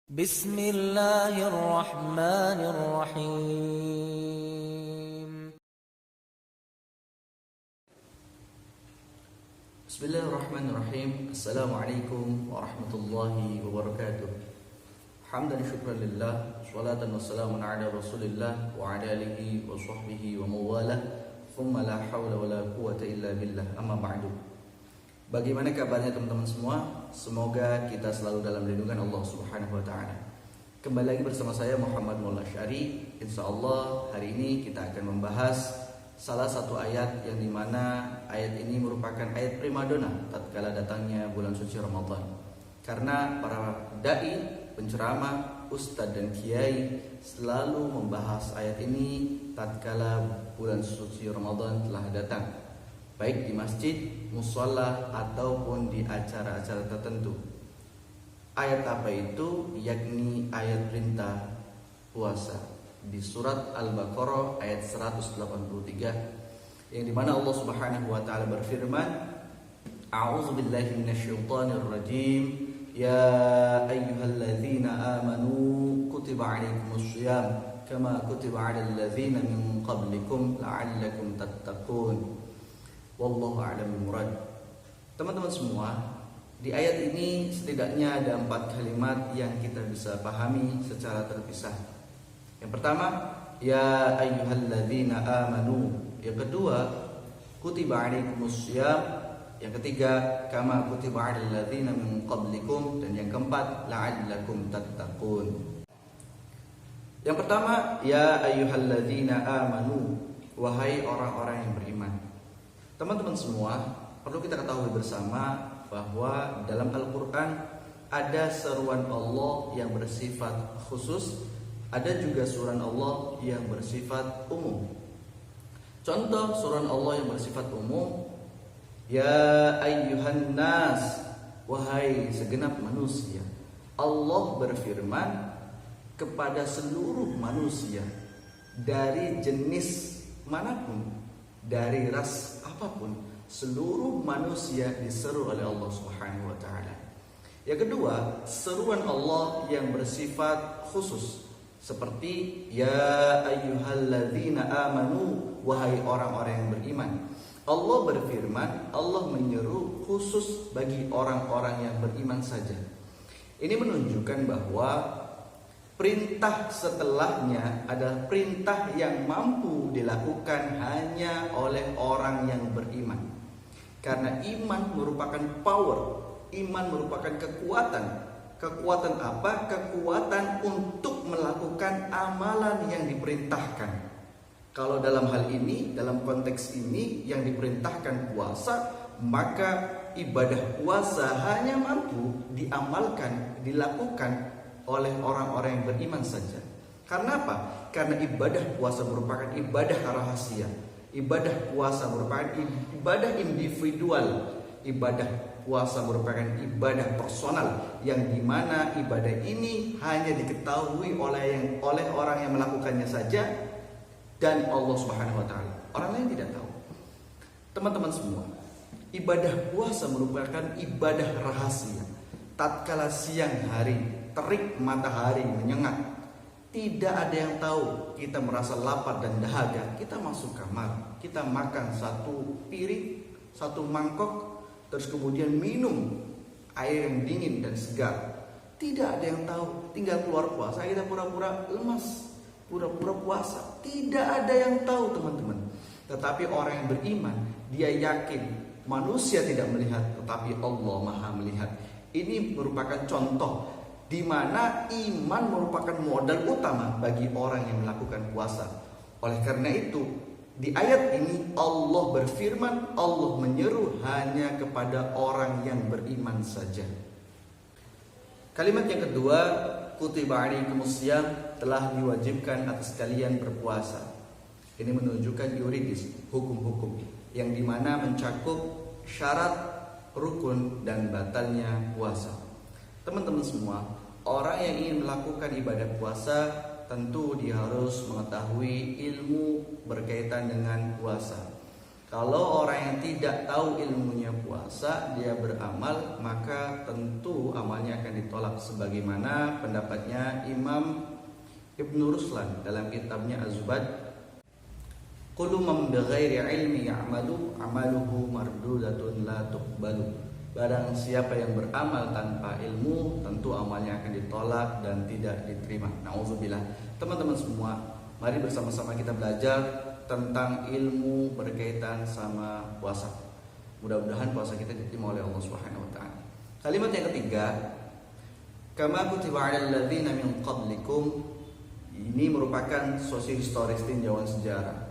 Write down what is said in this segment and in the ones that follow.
Bismillahirrahmanirrahim. Bismillahirrahmanirrahim. Assalamualaikum warahmatullahi wabarakatuh. Hamdan syukran lillah, salatan wassalamun ala rasulillah wa ala alihi wa sahbihi wa mawalah. Thumma la hawla wa la quwata illa billah, amma ba'du. Bagaimana kabarnya teman-teman semua? Semoga kita selalu dalam lindungan Allah Subhanahu wa taala. Kembali lagi bersama saya Muhammad Maulana Syari. Insyaallah hari ini kita akan membahas salah satu ayat yang dimana ayat ini merupakan ayat primadona tatkala datangnya bulan suci Ramadan. Karena para dai, penceramah, ustadz dan kiai selalu membahas ayat ini tatkala bulan suci Ramadan telah datang, baik di masjid, mushola ataupun di acara-acara tertentu. Ayat apa itu? Yakni ayat perintah puasa di surat Al-Baqarah ayat 183, yang dimana Allah Subhanahu wa taala berfirman, A'udzubillahi minasyaitonir rajim, ya ayyuhalladzina amanu kutiba 'alaikumusshiyam kama kutiba 'alal ladzina min qablikum la'allakum tattaqun. Wallahu a'lam bishawab. Teman-teman semua, di ayat ini setidaknya ada 4 kalimat yang kita bisa pahami secara terpisah. Yang pertama, ya ayyuhalladzina amanu. Yang kedua, kutiba 'alaikumusshiyam. Yang ketiga, kama kutiba 'alal ladzina min qablikum. Dan yang keempat, la'allakum tattaqun. Yang pertama, ya ayyuhalladzina amanu. Wahai orang-orang yang beriman. Teman-teman semua, perlu kita ketahui bersama bahwa dalam Al-Quran ada seruan Allah yang bersifat khusus, ada juga seruan Allah yang bersifat umum. Contoh seruan Allah yang bersifat umum, ya ayyuhan nas, wahai segenap manusia. Allah berfirman kepada seluruh manusia, dari jenis manapun, dari ras apapun, seluruh manusia diseru oleh Allah Subhanahu wa taala. Yang kedua, seruan Allah yang bersifat khusus, seperti ya ayyuhalladzina amanu, wahai orang-orang yang beriman. Allah berfirman, Allah menyeru khusus bagi orang-orang yang beriman saja. Ini menunjukkan bahwa perintah setelahnya adalah perintah yang mampu dilakukan hanya oleh orang yang beriman. Karena iman merupakan power, iman merupakan kekuatan. Kekuatan apa? Kekuatan untuk melakukan amalan yang diperintahkan. Kalau dalam hal ini, dalam konteks ini yang diperintahkan puasa, maka ibadah puasa hanya mampu diamalkan, dilakukan oleh orang-orang yang beriman saja. Karena apa? Karena ibadah puasa merupakan ibadah rahasia. Ibadah puasa merupakan ibadah individual. Ibadah puasa merupakan ibadah personal, yang dimana ibadah ini hanya diketahui oleh orang yang melakukannya saja, dan Allah Subhanahu wa taala. Orang lain tidak tahu. Teman-teman semua, ibadah puasa merupakan ibadah rahasia. Tatkala siang hari terik matahari menyengat, tidak ada yang tahu. Kita merasa lapar dan dahaga, kita masuk kamar, kita makan satu piring, satu mangkok, terus kemudian minum air yang dingin dan segar. Tidak ada yang tahu. Tinggal keluar puasa, kita pura-pura lemas, pura-pura puasa. Tidak ada yang tahu, teman-teman. Tetapi orang yang beriman, dia yakin manusia tidak melihat, tetapi Allah Maha melihat. Ini merupakan contoh di mana iman merupakan modal utama bagi orang yang melakukan puasa. Oleh karena itu, di ayat ini Allah berfirman, Allah menyeru hanya kepada orang yang beriman saja. Kalimat yang kedua, kutiba 'alaikumusshiyam, telah diwajibkan atas kalian berpuasa. Ini menunjukkan yuridis, hukum-hukum yang dimana mencakup syarat, rukun dan batalnya puasa. Teman-teman semua, orang yang ingin melakukan ibadah puasa tentu dia harus mengetahui ilmu berkaitan dengan puasa. Kalau orang yang tidak tahu ilmunya puasa, dia beramal, maka tentu amalnya akan ditolak, sebagaimana pendapatnya Imam Ibnu Ruslan dalam kitabnya Az-Zubad. Kullu man bighairi ilmi ya'malu amaluhu mardudatun la tuqbalu. Barang siapa yang beramal tanpa ilmu, tentu amalnya akan ditolak dan tidak diterima. Nauzubillah. Teman-teman semua, mari bersama-sama kita belajar tentang ilmu berkaitan sama puasa. Mudah-mudahan puasa kita diterima oleh Allah Subhanahu wa taala. Kalimat yang ketiga, kama kutiba 'alal ladzina min qablikum, ini merupakan sosiohistoris, tinjauan sejarah.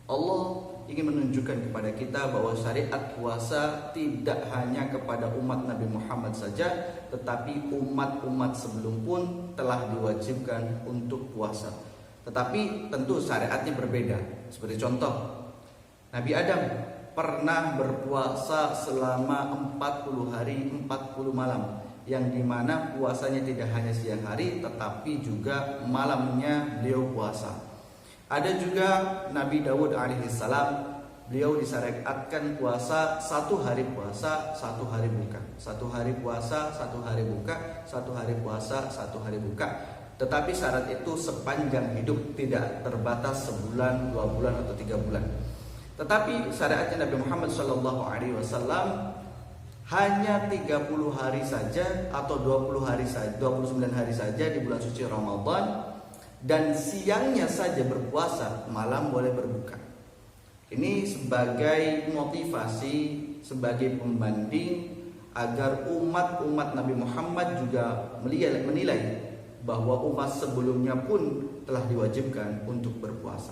Allah ingin menunjukkan kepada kita bahwa syariat puasa tidak hanya kepada umat Nabi Muhammad saja, tetapi umat-umat sebelum pun telah diwajibkan untuk puasa. Tetapi tentu syariatnya berbeda. Seperti contoh, Nabi Adam pernah berpuasa selama 40 hari 40 malam, yang dimana puasanya tidak hanya siang hari tetapi juga malamnya beliau puasa. Ada juga Nabi Daud alaihissalam, beliau disyariatkan puasa 1 hari puasa 1 hari buka, 1 hari puasa 1 hari buka, 1 hari puasa 1 hari buka. Tetapi syarat itu sepanjang hidup, tidak terbatas sebulan, 2 bulan atau 3 bulan. Tetapi syariatnya Nabi Muhammad SAW hanya 30 hari saja atau 20 hari saja, 29 hari saja di bulan suci Ramadan, dan siangnya saja berpuasa, malam boleh berbuka. Ini sebagai motivasi, sebagai pembanding agar umat Nabi Muhammad juga menilai bahwa umat sebelumnya pun telah diwajibkan untuk berpuasa.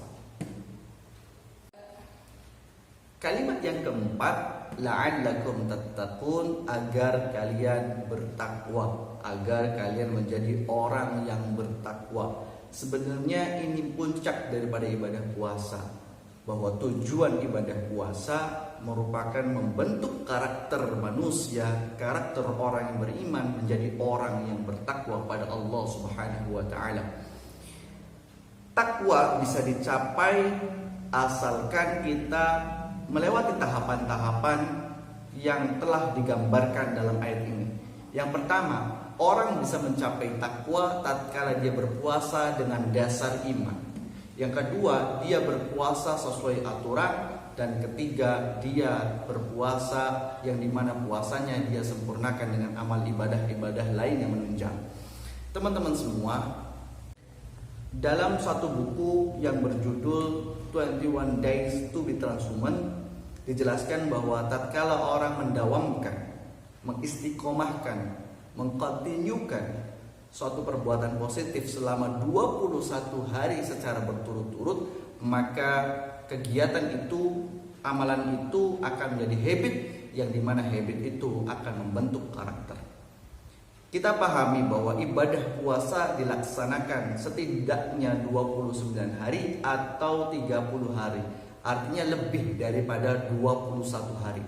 Kalimat yang keempat, la'allakum tattaqun, agar kalian bertakwa, agar kalian menjadi orang yang bertakwa. Sebenarnya ini puncak daripada ibadah puasa, bahwa tujuan ibadah puasa merupakan membentuk karakter manusia, karakter orang yang beriman menjadi orang yang bertakwa pada Allah Subhanahu wa taala. Takwa bisa dicapai asalkan kita melewati tahapan-tahapan yang telah digambarkan dalam ayat ini. Yang pertama, orang bisa mencapai takwa tatkala dia berpuasa dengan dasar iman. Yang kedua, dia berpuasa sesuai aturan. Dan ketiga, dia berpuasa yang dimana puasanya dia sempurnakan dengan amal ibadah-ibadah lain yang menunjang. Teman-teman semua, dalam satu buku yang berjudul 21 Days to be Transhuman, dijelaskan bahwa tatkala orang mendawamkan, mengistiqomahkan, mengkontinyukan suatu perbuatan positif selama 21 hari secara berturut-turut, maka kegiatan itu, amalan itu akan menjadi habit, yang dimana habit itu akan membentuk karakter. Kita pahami bahwa ibadah puasa dilaksanakan setidaknya 29 hari atau 30 hari, artinya lebih daripada 21 hari.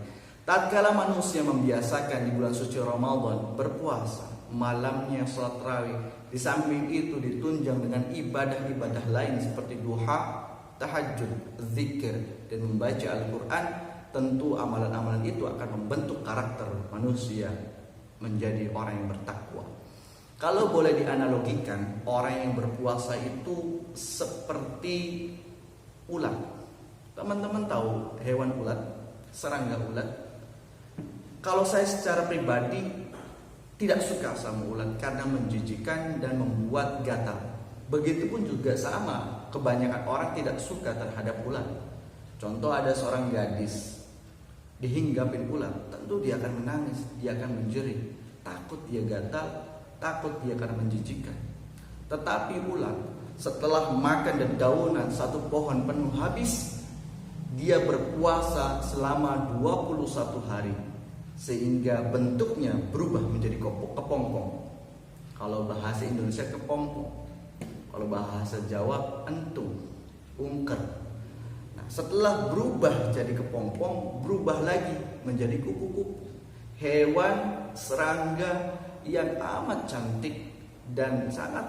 Tatkala manusia membiasakan di bulan suci Ramadan berpuasa, malamnya salat tarawih, di samping itu ditunjang dengan ibadah-ibadah lain seperti duha, tahajud, zikir, dan membaca Al-Quran, tentu amalan-amalan itu akan membentuk karakter manusia menjadi orang yang bertakwa. Kalau boleh dianalogikan, orang yang berpuasa itu seperti ulat. Teman-teman tahu hewan ulat, serangga ulat? Kalau saya secara pribadi tidak suka sama ulat karena menjijikan dan membuat gatal. Begitupun juga sama, kebanyakan orang tidak suka terhadap ulat. Contoh, ada seorang gadis dihinggapin ulat, tentu dia akan menangis, dia akan menjerit, takut dia gatal, takut dia akan menjijikan. Tetapi ulat setelah makan dedaunan satu pohon penuh habis, dia berpuasa selama 21 hari sehingga bentuknya berubah menjadi kepompong. Kalau bahasa Indonesia kepompong, kalau bahasa Jawa entung, ungker. Nah, setelah berubah jadi kepompong, berubah lagi menjadi kuku-kuku. Hewan serangga yang amat cantik dan sangat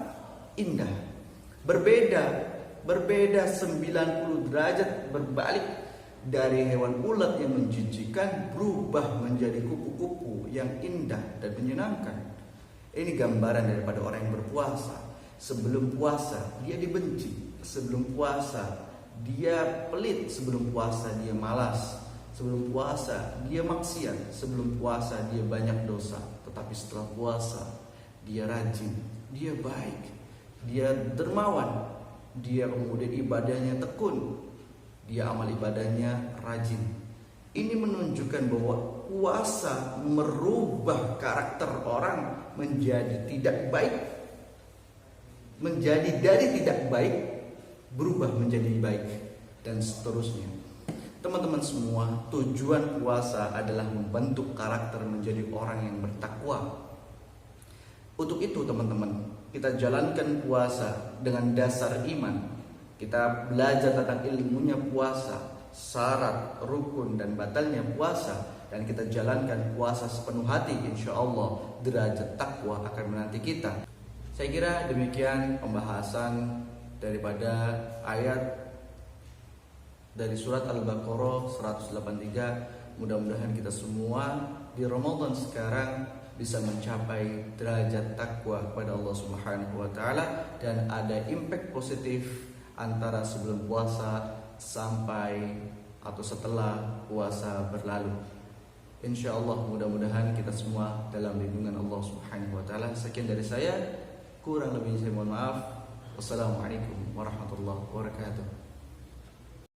indah. Berbeda 90 derajat berbalik dari hewan ulat yang menjijikan berubah menjadi kupu-kupu yang indah dan menyenangkan. Ini gambaran daripada orang yang berpuasa. Sebelum puasa dia dibenci, sebelum puasa dia pelit, sebelum puasa dia malas, sebelum puasa dia maksiat, sebelum puasa dia banyak dosa. Tetapi setelah puasa dia rajin, dia baik, dia dermawan, dia kemudian ibadahnya tekun, dia amal ibadahnya rajin. Ini menunjukkan bahwa puasa merubah karakter orang menjadi tidak baik, menjadi dari tidak baik berubah menjadi baik, dan seterusnya. Teman-teman semua, tujuan puasa adalah membentuk karakter menjadi orang yang bertakwa. Untuk itu teman-teman, kita jalankan puasa dengan dasar iman. Kita belajar tentang ilmunya puasa, syarat, rukun, dan batalnya puasa, dan kita jalankan puasa sepenuh hati. Insya Allah derajat takwa akan menanti kita. Saya kira demikian pembahasan daripada ayat dari surat Al-Baqarah 183. Mudah-mudahan kita semua di Ramadan sekarang bisa mencapai derajat takwa kepada Allah Subhanahu wa taala, dan ada impact positif antara sebelum puasa sampai atau setelah puasa berlalu. Insya Allah mudah-mudahan kita semua dalam lindungan Allah Subhanahu wa taala. Sekian dari saya, kurang lebih saya mohon maaf. Wassalamualaikum warahmatullahi wabarakatuh.